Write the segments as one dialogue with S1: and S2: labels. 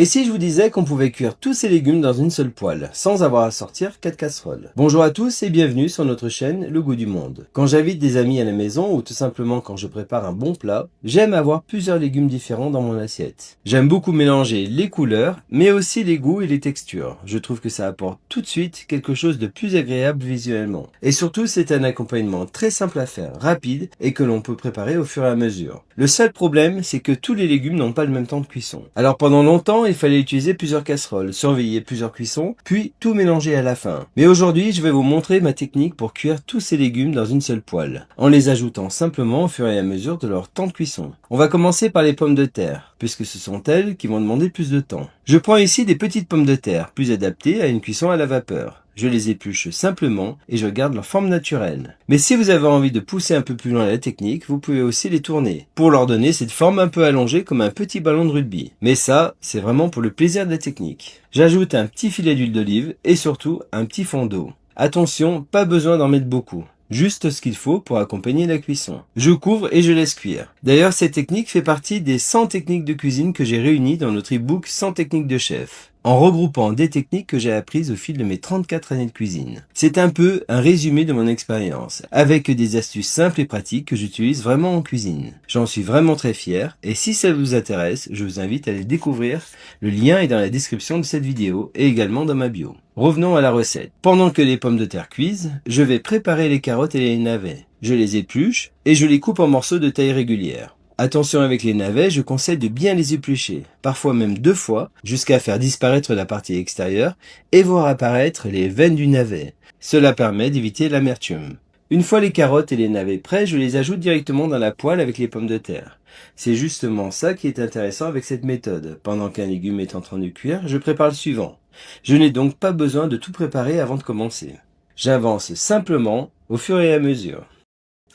S1: Et si je vous disais qu'on pouvait cuire tous ces légumes dans une seule poêle, sans avoir à sortir 4 casseroles? Bonjour à tous et bienvenue sur notre chaîne Le Goût du Monde. Quand j'invite des amis à la maison ou tout simplement quand je prépare un bon plat, j'aime avoir plusieurs légumes différents dans mon assiette. J'aime beaucoup mélanger les couleurs, mais aussi les goûts et les textures. Je trouve que ça apporte tout de suite quelque chose de plus agréable visuellement. Et surtout, c'est un accompagnement très simple à faire, rapide et que l'on peut préparer au fur et à mesure. Le seul problème, c'est que tous les légumes n'ont pas le même temps de cuisson. Alors pendant longtemps, il fallait utiliser plusieurs casseroles, surveiller plusieurs cuissons, puis tout mélanger à la fin. Mais aujourd'hui, je vais vous montrer ma technique pour cuire tous ces légumes dans une seule poêle, en les ajoutant simplement au fur et à mesure de leur temps de cuisson. On va commencer par les pommes de terre, puisque ce sont elles qui vont demander plus de temps. Je prends ici des petites pommes de terre, plus adaptées à une cuisson à la vapeur. Je les épluche simplement et je garde leur forme naturelle. Mais si vous avez envie de pousser un peu plus loin la technique, vous pouvez aussi les tourner, pour leur donner cette forme un peu allongée comme un petit ballon de rugby. Mais ça, c'est vraiment pour le plaisir de la technique. J'ajoute un petit filet d'huile d'olive et surtout un petit fond d'eau. Attention, pas besoin d'en mettre beaucoup. Juste ce qu'il faut pour accompagner la cuisson. Je couvre et je laisse cuire. D'ailleurs, cette technique fait partie des 100 techniques de cuisine que j'ai réunies dans notre e-book 100 techniques de chef, en regroupant des techniques que j'ai apprises au fil de mes 34 années de cuisine. C'est un peu un résumé de mon expérience, avec des astuces simples et pratiques que j'utilise vraiment en cuisine. J'en suis vraiment très fier, et si ça vous intéresse, je vous invite à les découvrir. Le lien est dans la description de cette vidéo, et également dans ma bio. Revenons à la recette. Pendant que les pommes de terre cuisent, je vais préparer les carottes et les navets. Je les épluche, et je les coupe en morceaux de taille régulière. Attention avec les navets, je conseille de bien les éplucher, parfois même 2 fois, jusqu'à faire disparaître la partie extérieure et voir apparaître les veines du navet. Cela permet d'éviter l'amertume. Une fois les carottes et les navets prêts, je les ajoute directement dans la poêle avec les pommes de terre. C'est justement ça qui est intéressant avec cette méthode. Pendant qu'un légume est en train de cuire, je prépare le suivant. Je n'ai donc pas besoin de tout préparer avant de commencer. J'avance simplement au fur et à mesure.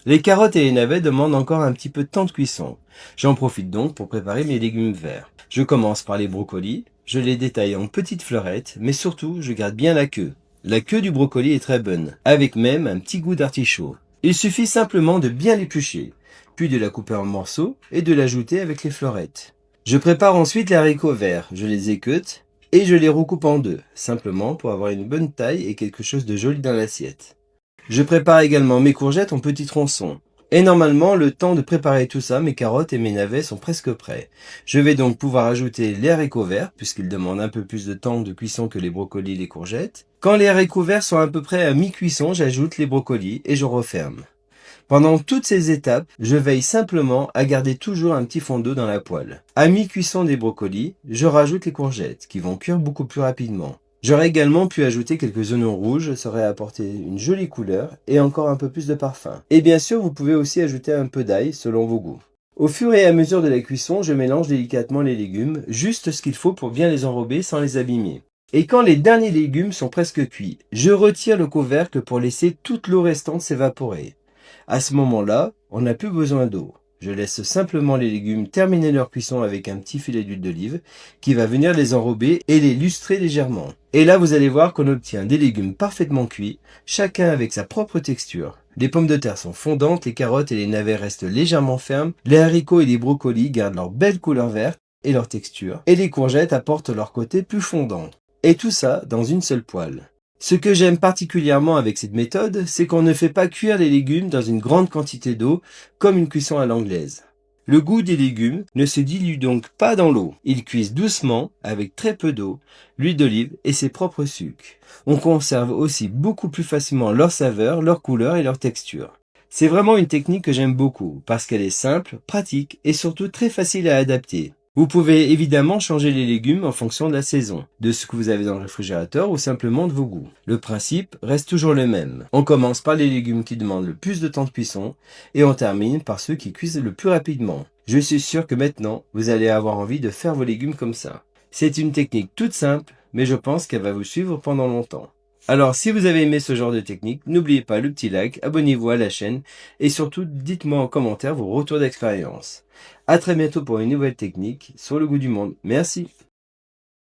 S1: Les carottes et les navets demandent encore un petit peu de temps de cuisson. J'en profite donc pour préparer mes légumes verts. Je commence par les brocolis, je les détaille en petites fleurettes, mais surtout je garde bien la queue. La queue du brocoli est très bonne, avec même un petit goût d'artichaut. Il suffit simplement de bien l'éplucher, puis de la couper en morceaux et de l'ajouter avec les fleurettes. Je prépare ensuite les haricots verts, je les équeute et je les recoupe en deux, simplement pour avoir une bonne taille et quelque chose de joli dans l'assiette. Je prépare également mes courgettes en petits tronçons. Et normalement, le temps de préparer tout ça, mes carottes et mes navets sont presque prêts. Je vais donc pouvoir ajouter les haricots verts, puisqu'ils demandent un peu plus de temps de cuisson que les brocolis et les courgettes. Quand les haricots verts sont à peu près à mi-cuisson, j'ajoute les brocolis et je referme. Pendant toutes ces étapes, je veille simplement à garder toujours un petit fond d'eau dans la poêle. À mi-cuisson des brocolis, je rajoute les courgettes, qui vont cuire beaucoup plus rapidement. J'aurais également pu ajouter quelques oignons rouges, ça aurait apporté une jolie couleur et encore un peu plus de parfum. Et bien sûr, vous pouvez aussi ajouter un peu d'ail selon vos goûts. Au fur et à mesure de la cuisson, je mélange délicatement les légumes, juste ce qu'il faut pour bien les enrober sans les abîmer. Et quand les derniers légumes sont presque cuits, je retire le couvercle pour laisser toute l'eau restante s'évaporer. À ce moment-là, on n'a plus besoin d'eau. Je laisse simplement les légumes terminer leur cuisson avec un petit filet d'huile d'olive qui va venir les enrober et les lustrer légèrement. Et là, vous allez voir qu'on obtient des légumes parfaitement cuits, chacun avec sa propre texture. Les pommes de terre sont fondantes, les carottes et les navets restent légèrement fermes, les haricots et les brocolis gardent leur belle couleur verte et leur texture, et les courgettes apportent leur côté plus fondant. Et tout ça dans une seule poêle. Ce que j'aime particulièrement avec cette méthode, c'est qu'on ne fait pas cuire les légumes dans une grande quantité d'eau, comme une cuisson à l'anglaise. Le goût des légumes ne se dilue donc pas dans l'eau. Ils cuisent doucement, avec très peu d'eau, l'huile d'olive et ses propres sucres. On conserve aussi beaucoup plus facilement leur saveur, leur couleur et leur texture. C'est vraiment une technique que j'aime beaucoup, parce qu'elle est simple, pratique et surtout très facile à adapter. Vous pouvez évidemment changer les légumes en fonction de la saison, de ce que vous avez dans le réfrigérateur ou simplement de vos goûts. Le principe reste toujours le même. On commence par les légumes qui demandent le plus de temps de cuisson et on termine par ceux qui cuisent le plus rapidement. Je suis sûr que maintenant, vous allez avoir envie de faire vos légumes comme ça. C'est une technique toute simple, mais je pense qu'elle va vous suivre pendant longtemps. Alors, si vous avez aimé ce genre de technique, n'oubliez pas le petit like, abonnez-vous à la chaîne et surtout, dites-moi en commentaire vos retours d'expérience. À très bientôt pour une nouvelle technique sur Le Goût du Monde. Merci.